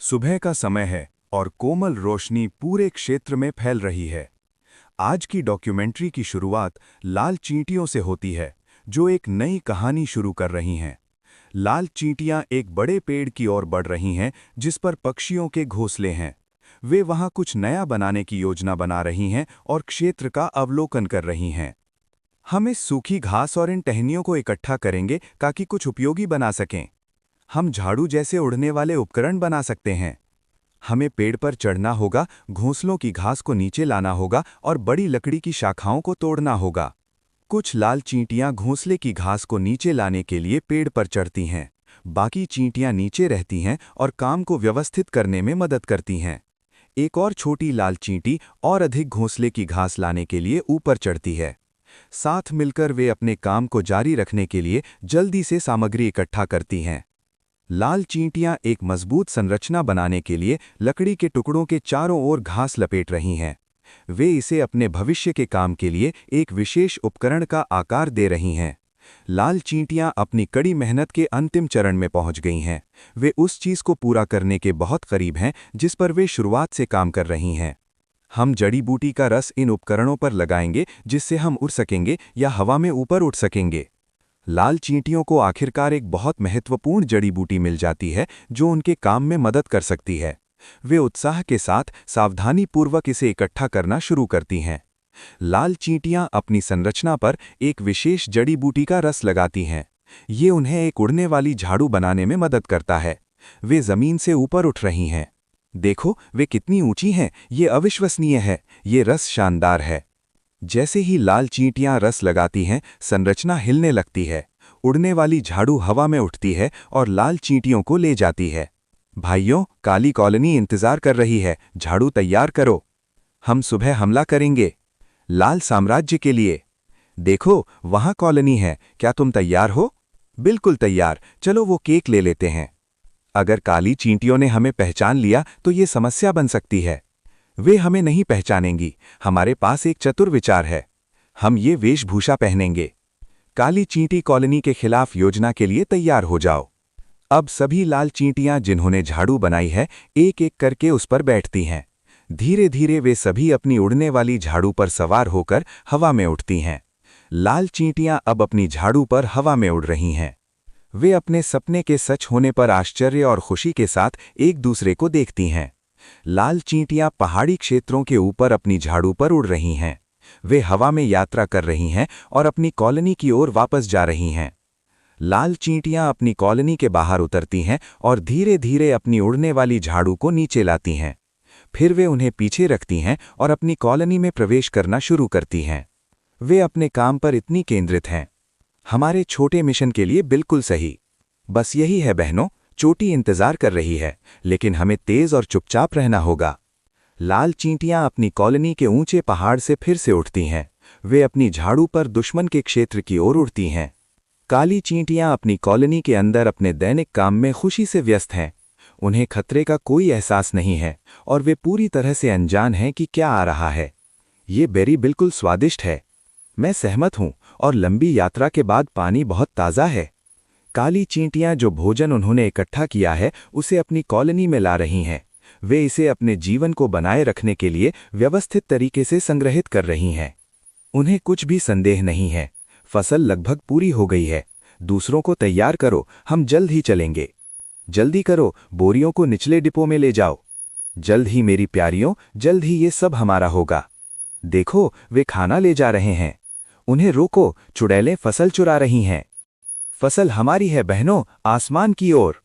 सुबह का समय है और कोमल रोशनी पूरे क्षेत्र में फैल रही है। आज की डॉक्यूमेंट्री की शुरुआत लाल चींटियों से होती है, जो एक नई कहानी शुरू कर रही हैं। लाल चींटियां एक बड़े पेड़ की ओर बढ़ रही हैं, जिस पर पक्षियों के घोंसले हैं। वे वहां कुछ नया बनाने की योजना बना रही हैं और क्षेत्र का अवलोकन कर रही हैं। हम इस सूखी घास और इन टहनियों को इकट्ठा करेंगे ताकि कुछ उपयोगी बना सकें। हम झाड़ू जैसे उड़ने वाले उपकरण बना सकते हैं। हमें पेड़ पर चढ़ना होगा, घोंसलों की घास को नीचे लाना होगा और बड़ी लकड़ी की शाखाओं को तोड़ना होगा। कुछ लाल चींटियां घोंसले की घास को नीचे लाने के लिए पेड़ पर चढ़ती हैं। बाकी चींटियां नीचे रहती हैं और काम को व्यवस्थित करने में मदद करती हैं। एक और छोटी लाल चींटी और अधिक घोंसले की घास लाने के लिए ऊपर चढ़ती है। साथ मिलकर वे अपने काम को जारी रखने के लिए जल्दी से सामग्री इकट्ठा करती हैं। लाल चींटियां एक मजबूत संरचना बनाने के लिए लकड़ी के टुकड़ों के चारों ओर घास लपेट रही हैं। वे इसे अपने भविष्य के काम के लिए एक विशेष उपकरण का आकार दे रही हैं। लाल चींटियां अपनी कड़ी मेहनत के अंतिम चरण में पहुंच गई हैं। वे उस चीज को पूरा करने के बहुत करीब हैं जिस पर वे शुरुआत से काम कर रही हैं। हम जड़ी बूटी का रस इन उपकरणों पर लगाएंगे, जिससे हम उड़ सकेंगे या हवा में ऊपर उठ सकेंगे। लाल चींटियों को आखिरकार एक बहुत महत्वपूर्ण जड़ी बूटी मिल जाती है, जो उनके काम में मदद कर सकती है। वे उत्साह के साथ सावधानीपूर्वक इसे इकट्ठा करना शुरू करती हैं। लाल चींटियां अपनी संरचना पर एक विशेष जड़ी बूटी का रस लगाती हैं। ये उन्हें एक उड़ने वाली झाड़ू बनाने में मदद करता है। वे जमीन से ऊपर उठ रही हैं। देखो, वे कितनी ऊंची हैं, ये अविश्वसनीय है। ये रस शानदार है। जैसे ही लाल चींटियां रस लगाती हैं, संरचना हिलने लगती है। उड़ने वाली झाड़ू हवा में उठती है और लाल चींटियों को ले जाती है। भाइयों, काली कॉलोनी इंतजार कर रही है, झाड़ू तैयार करो। हम सुबह हमला करेंगे लाल साम्राज्य के लिए। देखो, वहां कॉलोनी है, क्या तुम तैयार हो? बिल्कुल तैयार, चलो वो केक ले लेते हैं। अगर काली चींटियों ने हमें पहचान लिया तो ये समस्या बन सकती है। वे हमें नहीं पहचानेंगी। हमारे पास एक चतुर विचार है। हम ये वेशभूषा पहनेंगे। काली चींटी कॉलोनी के खिलाफ योजना के लिए तैयार हो जाओ। अब सभी लाल चींटियां जिन्होंने झाड़ू बनाई है, एक एक करके उस पर बैठती हैं। धीरे धीरे वे सभी अपनी उड़ने वाली झाड़ू पर सवार होकर हवा में उठती हैं। लाल चींटियां अब अपनी झाड़ू पर हवा में उड़ रही हैं। वे अपने सपने के सच होने पर आश्चर्य और खुशी के साथ एक दूसरे को देखती हैं। लाल चींटियां पहाड़ी क्षेत्रों के ऊपर अपनी झाड़ू पर उड़ रही हैं। वे हवा में यात्रा कर रही हैं और अपनी कॉलोनी की ओर वापस जा रही हैं। लाल चींटियां अपनी कॉलोनी के बाहर उतरती हैं और धीरे धीरे अपनी उड़ने वाली झाड़ू को नीचे लाती हैं। फिर वे उन्हें पीछे रखती हैं और अपनी कॉलोनी में प्रवेश करना शुरू करती हैं। वे अपने काम पर इतनी केंद्रित हैं। हमारे छोटे मिशन के लिए बिल्कुल सही। बस यही है बहनों, चोटी इंतजार कर रही है, लेकिन हमें तेज और चुपचाप रहना होगा। लाल चींटियां अपनी कॉलोनी के ऊंचे पहाड़ से फिर से उठती हैं। वे अपनी झाड़ू पर दुश्मन के क्षेत्र की ओर उड़ती हैं। काली चींटियां अपनी कॉलोनी के अंदर अपने दैनिक काम में खुशी से व्यस्त हैं। उन्हें खतरे का कोई एहसास नहीं है और वे पूरी तरह से अनजान हैं कि क्या आ रहा है। ये बेरी बिल्कुल स्वादिष्ट है। मैं सहमत हूं, और लंबी यात्रा के बाद पानी बहुत ताज़ा है। काली चींटियां जो भोजन उन्होंने इकट्ठा किया है, उसे अपनी कॉलोनी में ला रही हैं। वे इसे अपने जीवन को बनाए रखने के लिए व्यवस्थित तरीके से संग्रहित कर रही हैं। उन्हें कुछ भी संदेह नहीं है। फसल लगभग पूरी हो गई है। दूसरों को तैयार करो, हम जल्द ही चलेंगे। जल्दी करो, बोरियों को निचले डिपो में ले जाओ। जल्द ही मेरी प्यारियों, जल्द ही ये सब हमारा होगा। देखो, वे खाना ले जा रहे हैं। उन्हें रोको, चुड़ैलें फसल चुरा रही हैं। फसल हमारी है बहनों, आसमान की ओर।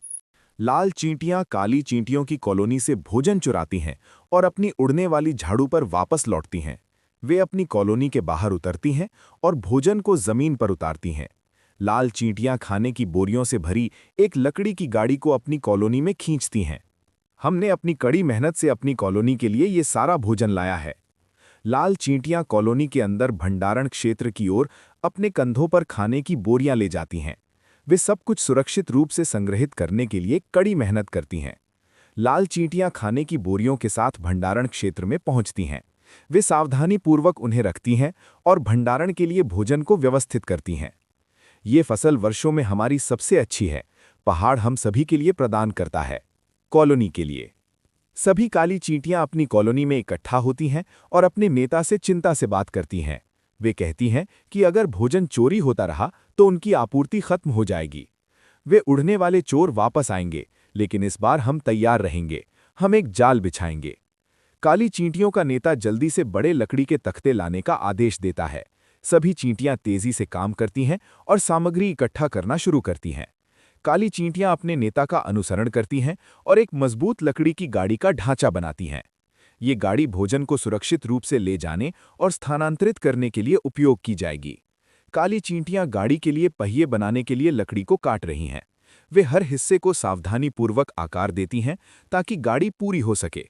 लाल चींटियां काली चींटियों की कॉलोनी से भोजन चुराती हैं और अपनी उड़ने वाली झाड़ू पर वापस लौटती हैं। वे अपनी कॉलोनी के बाहर उतरती हैं और भोजन को जमीन पर उतारती हैं। लाल चींटियां खाने की बोरियों से भरी एक लकड़ी की गाड़ी को अपनी कॉलोनी में खींचती हैं। हमने अपनी कड़ी मेहनत से अपनी कॉलोनी के लिए ये सारा भोजन लाया है। लाल चींटियां कॉलोनी के अंदर भंडारण क्षेत्र की ओर अपने कंधों पर खाने की बोरियां ले जाती हैं। वे सब कुछ सुरक्षित रूप से संग्रहित करने के लिए कड़ी मेहनत करती हैं। लाल चींटियां खाने की बोरियों के साथ भंडारण क्षेत्र में पहुंचती हैं। वे सावधानीपूर्वक उन्हें रखती हैं और भंडारण के लिए भोजन को व्यवस्थित करती हैं। ये फसल वर्षों में हमारी सबसे अच्छी है। पहाड़ हम सभी के लिए प्रदान करता है। कॉलोनी के लिए। सभी काली चींटियां अपनी कॉलोनी में इकट्ठा होती हैं और अपने नेता से चिंता से बात करती हैं। वे कहती हैं कि अगर भोजन चोरी होता रहा तो उनकी आपूर्ति खत्म हो जाएगी। वे उड़ने वाले चोर वापस आएंगे, लेकिन इस बार हम तैयार रहेंगे। हम एक जाल बिछाएंगे। काली चींटियों का नेता जल्दी से बड़े लकड़ी के तख्ते लाने का आदेश देता है। सभी चींटियां तेजी से काम करती हैं और सामग्री इकट्ठा करना शुरू करती हैं। काली चींटियां अपने नेता का अनुसरण करती हैं और एक मजबूत लकड़ी की गाड़ी का ढांचा बनाती हैं। ये गाड़ी भोजन को सुरक्षित रूप से ले जाने और स्थानांतरित करने के लिए उपयोग की जाएगी। काली चींटियां गाड़ी के लिए पहिए बनाने के लिए लकड़ी को काट रही हैं। वे हर हिस्से को सावधानीपूर्वक आकार देती हैं ताकि गाड़ी पूरी हो सके।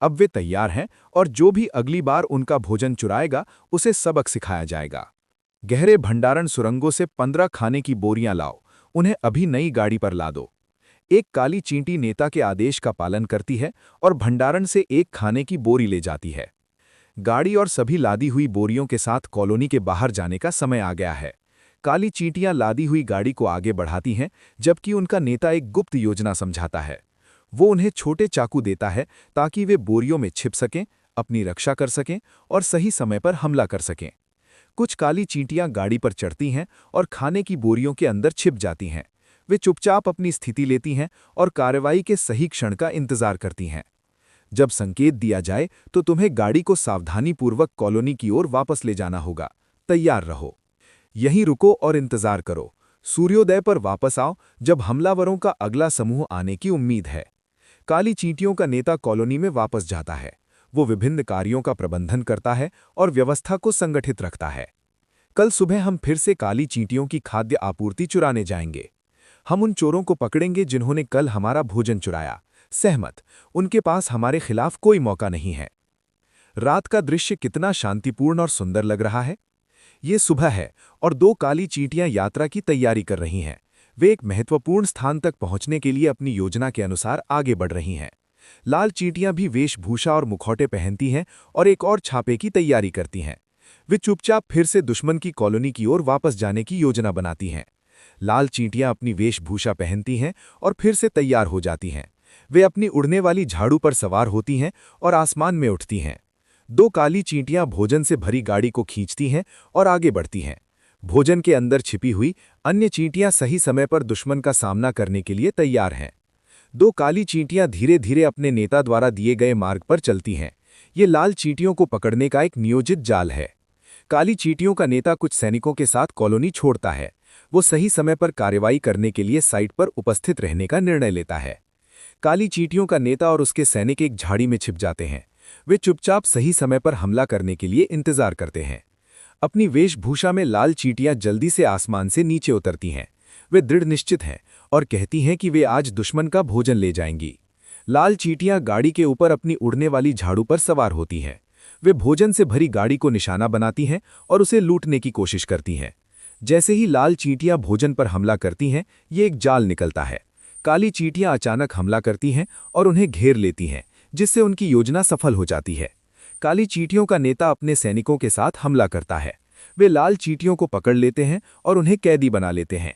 अब वे तैयार हैं और जो भी अगली बार उनका भोजन चुराएगा उसे सबक सिखाया जाएगा। गहरे भंडारण सुरंगों से 15 खाने की बोरियां लाओ। उन्हें अभी नई गाड़ी पर ला दो। एक काली चींटी नेता के आदेश का पालन करती है और भंडारण से एक खाने की बोरी ले जाती है। गाड़ी और सभी लादी हुई बोरियों के साथ कॉलोनी के बाहर जाने का समय आ गया है। काली चींटियां लादी हुई गाड़ी को आगे बढ़ाती हैं, जबकि उनका नेता एक गुप्त योजना समझाता है। वो उन्हें छोटे चाकू देता है ताकि वे बोरियों में छिप सकें, अपनी रक्षा कर सकें और सही समय पर हमला कर सकें। कुछ काली चींटियां गाड़ी पर चढ़ती हैं और खाने की बोरियों के अंदर छिप जाती हैं। वे चुपचाप अपनी स्थिति लेती हैं और कार्रवाई के सही क्षण का इंतजार करती हैं। जब संकेत दिया जाए तो तुम्हें गाड़ी को सावधानीपूर्वक कॉलोनी की ओर वापस ले जाना होगा। तैयार रहो। यहीं रुको और इंतजार करो। सूर्योदय पर वापस आओ जब हमलावरों का अगला समूह आने की उम्मीद है। काली चींटियों का नेता कॉलोनी में वापस जाता है। वो विभिन्न कार्यों का प्रबंधन करता है और व्यवस्था को संगठित रखता है। कल सुबह हम फिर से काली चींटियों की खाद्य आपूर्ति चुराने जाएंगे। हम उन चोरों को पकड़ेंगे जिन्होंने कल हमारा भोजन चुराया। सहमत, उनके पास हमारे खिलाफ कोई मौका नहीं है। रात का दृश्य कितना शांतिपूर्ण और सुंदर लग रहा है। ये सुबह है और 2 काली चींटियां यात्रा की तैयारी कर रही हैं। वे एक महत्वपूर्ण स्थान तक पहुंचने के लिए अपनी योजना के अनुसार आगे बढ़ रही हैं। लाल चींटियां भी वेशभूषा और मुखौटे पहनती हैं और एक और छापे की तैयारी करती हैं। वे चुपचाप फिर से दुश्मन की कॉलोनी की ओर वापस जाने की योजना बनाती हैं। लाल चींटियां अपनी वेशभूषा पहनती हैं और फिर से तैयार हो जाती हैं। वे अपनी उड़ने वाली झाड़ू पर सवार होती हैं और आसमान में उठती हैं। 2 काली चींटियां भोजन से भरी गाड़ी को खींचती हैं और आगे बढ़ती हैं। भोजन के अंदर छिपी हुई अन्य चींटियां सही समय पर दुश्मन का सामना करने के लिए तैयार हैं। 2 काली चींटियां धीरे धीरे अपने नेता द्वारा दिए गए मार्ग पर चलती हैं। ये लाल चींटियों को पकड़ने का एक नियोजित जाल है। काली चींटियों का नेता कुछ सैनिकों के साथ कॉलोनी छोड़ता है। वो सही समय पर कार्रवाई करने के लिए साइट पर उपस्थित रहने का निर्णय लेता है। काली चींटियों का नेता और उसके सैनिक एक झाड़ी में छिप जाते हैं। वे चुपचाप सही समय पर हमला करने के लिए इंतजार करते हैं। अपनी वेशभूषा में लाल चींटियां जल्दी से आसमान से नीचे उतरती हैं। वे दृढ़ निश्चित हैं और कहती हैं कि वे आज दुश्मन का भोजन ले जाएंगी। लाल चींटियां गाड़ी के ऊपर अपनी उड़ने वाली झाड़ू पर सवार होती हैं। वे भोजन से भरी गाड़ी को निशाना बनाती हैं और उसे लूटने की कोशिश करती हैं। जैसे ही लाल चींटियां भोजन पर हमला करती हैं, ये एक जाल निकलता है। काली चींटियां अचानक हमला करती हैं और उन्हें घेर लेती हैं, जिससे उनकी योजना सफल हो जाती है। काली चींटियों का नेता अपने सैनिकों के साथ हमला करता है। वे लाल चींटियों को पकड़ लेते हैं और उन्हें कैदी बना लेते हैं।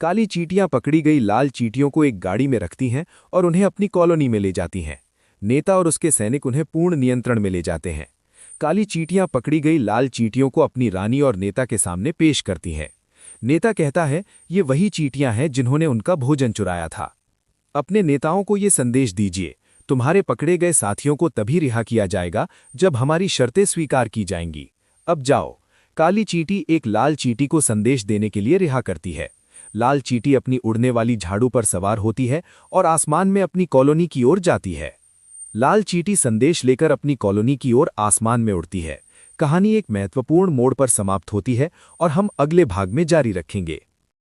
काली चींटियां पकड़ी गई लाल चींटियों को एक गाड़ी में रखती हैं और उन्हें अपनी कॉलोनी में ले जाती हैं। नेता और उसके सैनिक उन्हें पूर्ण नियंत्रण में ले जाते हैं। काली चींटियां पकड़ी गई लाल चींटियों को अपनी रानी और नेता के सामने पेश करती हैं। नेता कहता है, ये वही चींटियां हैं जिन्होंने उनका भोजन चुराया था। अपने नेताओं को ये संदेश दीजिए, तुम्हारे पकड़े गए साथियों को तभी रिहा किया जाएगा जब हमारी शर्तें स्वीकार की जाएंगी। अब जाओ। काली चींटी एक लाल चींटी को संदेश देने के लिए रिहा करती है। लाल चींटी अपनी उड़ने वाली झाड़ू पर सवार होती है और आसमान में अपनी कॉलोनी की ओर जाती है। लाल चींटी संदेश लेकर अपनी कॉलोनी की ओर आसमान में उड़ती है। कहानी एक महत्वपूर्ण मोड़ पर समाप्त होती है और हम अगले भाग में जारी रखेंगे।